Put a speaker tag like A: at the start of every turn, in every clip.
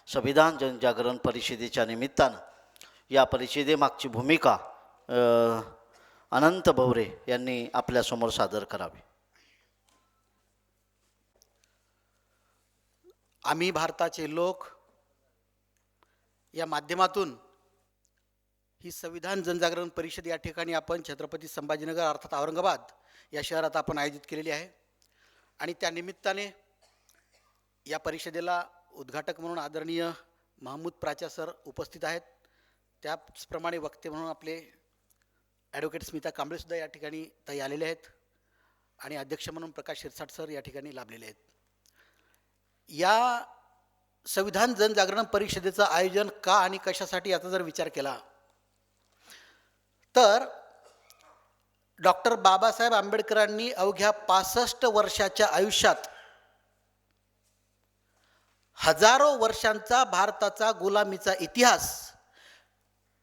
A: संविधान जनजागरण परिषदेच्या निमित्तानं या परिषदेमागची भूमिका अनंत भवरे यांनी आपल्यासमोर सादर करावी.
B: आम्ही भारताचे लोक या माध्यमातून ही संविधान जनजागरण परिषद या ठिकाणी आपण छत्रपती संभाजीनगर अर्थात औरंगाबाद या शहरात आपण आयोजित केलेली आहे. आणि त्या निमित्ताने या परिषदेला उद्घाटक म्हणून आदरणीय महमूद प्राचा सर उपस्थित आहेत. त्याचप्रमाणे वक्ते म्हणून आपले ॲडव्होकेट स्मिता कांबळेसुद्धा या ठिकाणी ताई आलेले आहेत आणि अध्यक्ष म्हणून प्रकाश शिरसाट सर या ठिकाणी लाभलेले आहेत. या संविधान जनजागरण परिषदेचं आयोजन का आणि कशासाठी याचा जर विचार केला तर डॉक्टर बाबासाहेब आंबेडकरांनी अवघ्या 65 वर्षाच्या आयुष्यात हजारो वर्षांचा भारताचा गुलामीचा इतिहास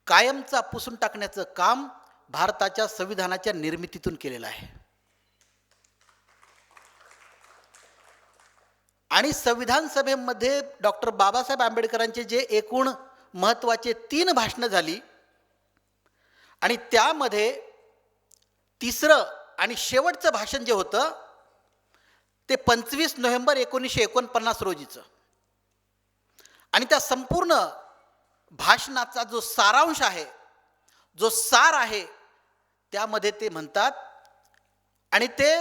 B: कायमचा पुसून टाकण्याचं काम भारताच्या संविधानाच्या निर्मितीतून केलेलं आहे. आणि संविधान सभेमध्ये डॉक्टर बाबासाहेब आंबेडकरांचे जे एकूण महत्त्वाचे 3 भाषणं झाली आणि त्यामध्ये तिसरं आणि शेवटचं भाषण जे होतं ते 25 नोव्हेंबर 1949 रोजीचं. आणि त्या संपूर्ण भाषणाचा जो सारांश आहे, जो सार आहे, त्यामध्ये ते म्हणतात आणि ते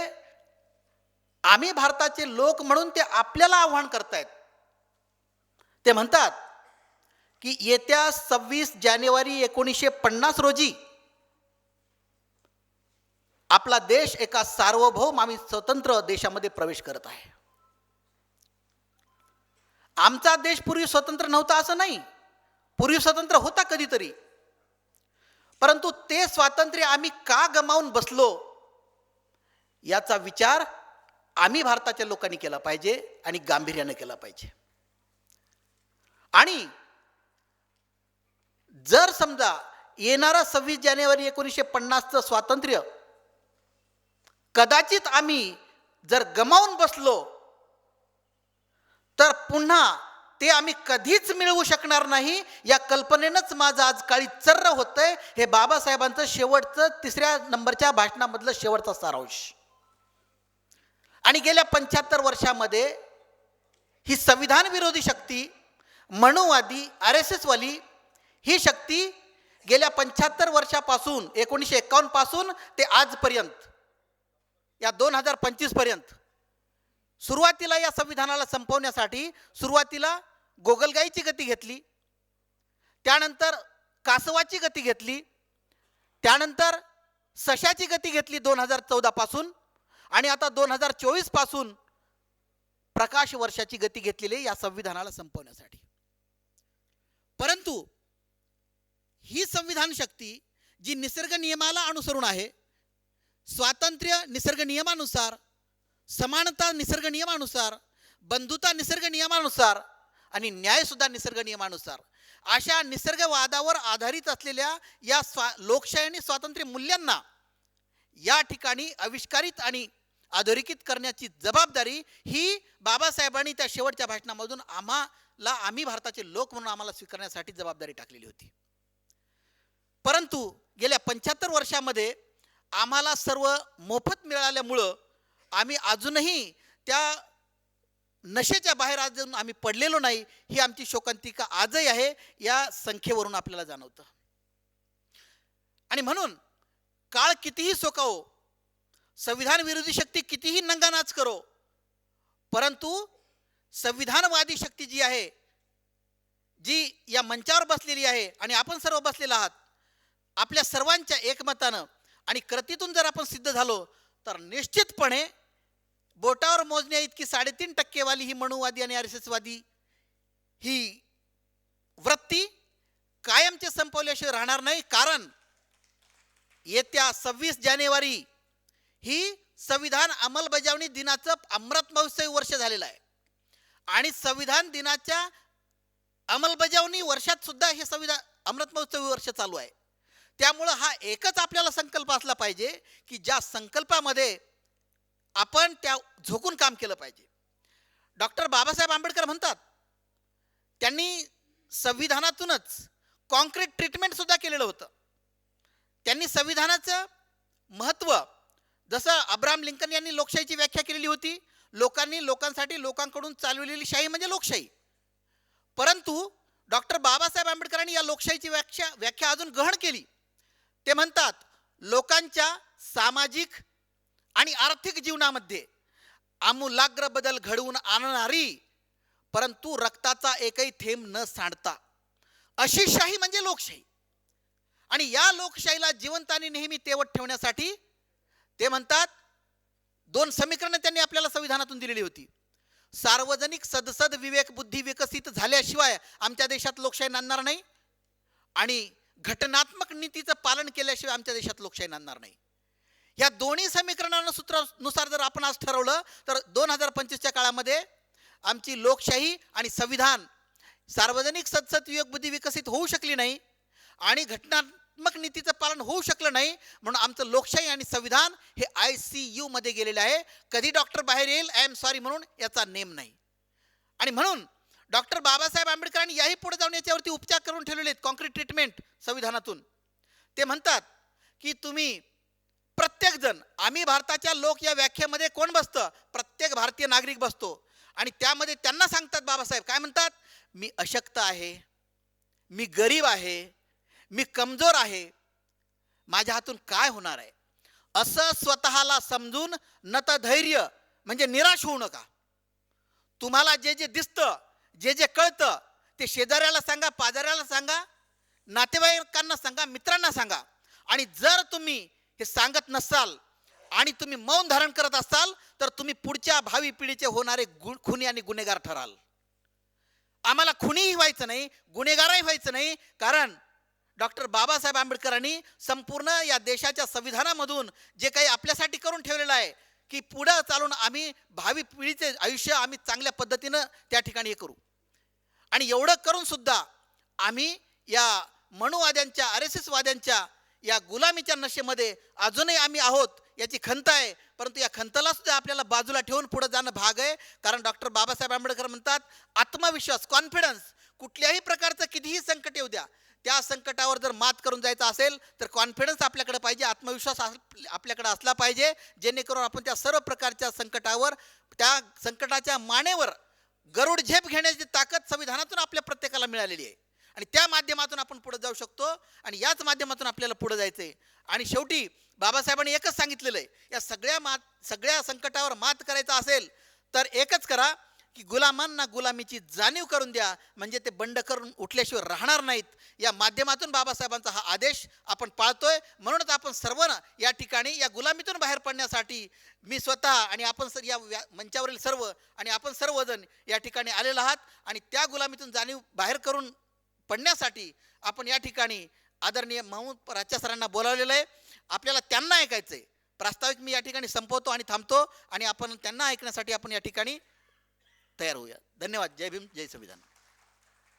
B: आम्ही भारताचे लोक म्हणून ते आपल्याला आव्हान करतायत. ते म्हणतात की येत्या 26 जानेवारी 1950 रोजी आपला देश एका सार्वभौम आणि स्वतंत्र देशामध्ये प्रवेश करत आहे. आमचा देश पूर्वी स्वतंत्र नव्हता असं नाही, पूर्वी स्वतंत्र होता कधीतरी, परंतु ते स्वातंत्र्य आम्ही का गमावून बसलो याचा विचार आम्ही भारताच्या लोकांनी केला पाहिजे आणि गांभीर्याने केला पाहिजे. आणि जर समजा येणारा 26 जानेवारी 1950चं स्वातंत्र्य कदाचित आम्ही जर गमावून बसलो तर पुन्हा ते आम्ही कधीच मिळवू शकणार नाही या कल्पनेनंच माझं आज काळी चर्र होतंय. हे बाबासाहेबांचं शेवटचं 3ऱ्या नंबरच्या भाषणामधलं शेवटचा सारांश. आणि गेल्या 75 वर्षामध्ये ही संविधान विरोधी शक्ती, मनुवादी, RSS वाली ही शक्ती गेल्या 75 वर्षापासून 1951 पासून ते आजपर्यंत या 2025 पर्यंत सुरुवातीला या संविधानाला संपवण्यासाठी सुरुवातीला गोगलगाईची गती घेतली, त्यानंतर कासवाची गती घेतली, त्यानंतर सशाची गती घेतली 2014 पासून आणि आता 2024 पासून प्रकाश वर्षाची गती घेतलेली या संविधानाला संपवण्यासाठी. परंतु ही संविधान शक्ती जी निसर्ग नियमाला अनुसरून आहे, स्वातंत्र्य निसर्ग नियमानुसार, समानता निसर्ग नियमानुसार, बंधुता निसर्ग नियमानुसार आणि न्यायसुद्धा निसर्ग नियमानुसार अशा निसर्गवादावर आधारित असलेल्या या लोकशाही आणि स्वातंत्र्य मूल्यांना या ठिकाणी आविष्कारित आणि अधोरेखित करण्याची जबाबदारी ही बाबासाहेबांनी त्या शेवटच्या भाषणामधून आम्ही भारताचे लोक म्हणून आम्हाला स्वीकारण्यासाठी जबाबदारी टाकलेली होती. परंतु गेल्या 75 वर्षामध्ये आम्हाला सर्व मोफत मिळाल्यामुळं आम्ही अजूनही त्या नशेच्या बाहेर अजून आम्ही पडलेलो नाही, ही आमची शोकांतिका आजही आहे, या संख्येवरून आपल्याला जाणवतं. आणि म्हणून काळ कितीही सोकावो, संविधान विरोधी शक्ती कितीही नंगानाच करो, परंतु संविधानवादी शक्ती जी आहे, जी या मंचावर बसलेली आहे आणि आपण सर्व बसलेला आहात, आपल्या सर्वांच्या एकमतानं आणि कृतीतून जर आपण सिद्ध झालो तर निश्चितपणे बोटावर मोजण्या इतकी 3.5% वाली ही मनुवादी आणि RSS वादी ही वृत्ती कायमचे संपवल्याशिवाय राहणार नाही. कारण येत्या 26 जानेवारी ही संविधान अंमलबजावणी दिनाचं अमृत महोत्सवी वर्ष झालेलं आहे आणि संविधान दिनाच्या अंमलबजावणी वर्षात सुद्धा हे संविधान अमृत महोत्सवी वर्ष चालू आहे. त्यामुळं हा एकच आपल्याला संकल्प असला पाहिजे की ज्या संकल्पामध्ये आपण त्या झोकून काम केलं पाहिजे. डॉक्टर बाबासाहेब आंबेडकर म्हणतात त्यांनी संविधानातूनच कॉन्क्रीट ट्रीटमेंट सुद्धा केलेलं होतं. त्यांनी संविधानाचं महत्त्व, जसं अब्राहम लिंकन यांनी लोकशाहीची व्याख्या केलेली होती, लोकांनी लोकांसाठी लोकांकडून चालवलेली शाही म्हणजे लोकशाही. परंतु डॉक्टर बाबासाहेब आंबेडकरांनी या लोकशाहीची व्याख्या अजून गहन केली. ते म्हणतात, लोकांच्या सामाजिक आणि आर्थिक जीवनामध्ये आमूलाग्र बदल घडवून आणणारी, परंतु रक्ताचा एकही थेंब न सांडता अशी शाही म्हणजे लोकशाही. आणि या लोकशाहीला जिवंत आणि नेहमी तेवत ठेवण्यासाठी ते म्हणतात, 2 समीकरणं त्यांनी आपल्याला संविधानातून दिलेली होती. सार्वजनिक सदसद विवेक बुद्धी विकसित झाल्याशिवाय आमच्या देशात लोकशाही नांदणार नाही, आणि घटनात्मक नीतीचं पालन केल्याशिवाय आमच्या देशात लोकशाही नांदणार नाही. या दोन्ही सूत्रानुसार जर आपण आज ठरवलं तर 2025च्या काळामध्ये आमची लोकशाही आणि संविधान, सार्वजनिक सदसद विवेक बुद्धी विकसित होऊ शकली नाही आणि घटनात्मक नीतीचं पालन होऊ शकलं नाही, म्हणून आमचं लोकशाही आणि संविधान हे ICU मध्ये गेलेलं आहे. कधी डॉक्टर बाहेर येईल, आय एम सॉरी म्हणून याचा नेम नाही. आणि म्हणून डॉक्टर बाबासाहेब आंबेडकरांनी याही पुढे जाऊन याच्यावरती उपचार करून ठेवलेले आहेत, कॉन्क्रीट ट्रीटमेंट संविधानातून. ते म्हणतात की तुम्ही प्रत्येक जण, आम्ही भारताच्या लोक या व्याख्येमध्ये कोण बसतं? प्रत्येक भारतीय नागरिक बसतो. आणि त्यामध्ये त्यांना सांगतात बाबासाहेब, काय म्हणतात? मी अशक्त आहे, मी गरीब आहे, मी कमजोर आहे, माझ्या हातून काय होणार आहे, असं स्वतःला समजून नतधैर्य म्हणजे निराश होऊ नका. तुम्हाला जे जे दिसतं, जे जे कळतं ते शेजाऱ्याला सांगा, पाजाऱ्याला सांगा, नातेवाईकांना सांगा, मित्रांना सांगा. आणि जर तुम्ही हे सांगत नसाल आणि तुम्ही मौन धारण करत असाल तर तुम्ही पुढच्या भावी पिढीचे होणारे खुनी आणि गुन्हेगार ठराल. आम्हाला खुनीही व्हायचं नाही, गुन्हेगारही व्हायचं नाही, कारण डॉक्टर बाबासाहेब आंबेडकरांनी संपूर्ण या देशाच्या संविधानामधून जे काही आपल्यासाठी करून ठेवलेलं आहे की पुढं चालून आम्ही भावी पिढीचे आयुष्य आम्ही चांगल्या पद्धतीनं त्या ठिकाणी हे करू. आणि एवढं करून सुद्धा आम्ही या मनुवाद्यांच्या, RSS वाद्यांच्या या गुलामीच्या नशेमध्ये अजूनही आम्ही आहोत, याची खंत आहे. परंतु या खंतला सुद्धा आपल्याला बाजूला ठेवून पुढे जाणं भाग आहे. कारण डॉक्टर बाबासाहेब आंबेडकर म्हणतात, आत्मविश्वास, कॉन्फिडन्स, कुठल्याही प्रकारचं कितीही संकट येऊ द्या, त्या संकटावर जर मात करून जायचं असेल तर कॉन्फिडन्स आपल्याकडे पाहिजे, आत्मविश्वास आपल्याकडे असला पाहिजे, जेणेकरून आपण त्या सर्व प्रकारच्या संकटावर, त्या संकटाच्या मानेवर गरुड झेप घेण्याची ताकद संविधानातून आपल्या प्रत्येकाला मिळालेली आहे. आणि त्या माध्यमातून आपण पुढे जाऊ शकतो आणि याच माध्यमातून आपल्याला पुढे जायचं आहे. आणि शेवटी बाबासाहेबांनी एकच सांगितलेलं आहे, या सगळ्या संकटावर मात करायचं असेल तर एकच करा की गुलामांना गुलामीची जाणीव करून द्या, म्हणजे ते बंड करून उठल्याशिवाय राहणार नाहीत. या माध्यमातून बाबासाहेबांचा हा आदेश आपण पाळतोय. म्हणूनच आपण सर्व या ठिकाणी या गुलामीतून बाहेर पडण्यासाठी मी स्वतः आणि आपण या मंचावरील सर्व आणि आपण सर्वजण या ठिकाणी आलेलो आहात. आणि त्या गुलामीतून जाणीव बाहेर करून पडण्यासाठी आपण या ठिकाणी आदरणीय महमूद राच्या सरांना बोलावलेलं आहे. आपल्याला त्यांना ऐकायचं आहे. प्रास्ताविक मी या ठिकाणी संपवतो आणि थांबतो आणि आपण त्यांना ऐकण्यासाठी आपण या ठिकाणी तयार होऊया. धन्यवाद. जय भीम, जय संविधान.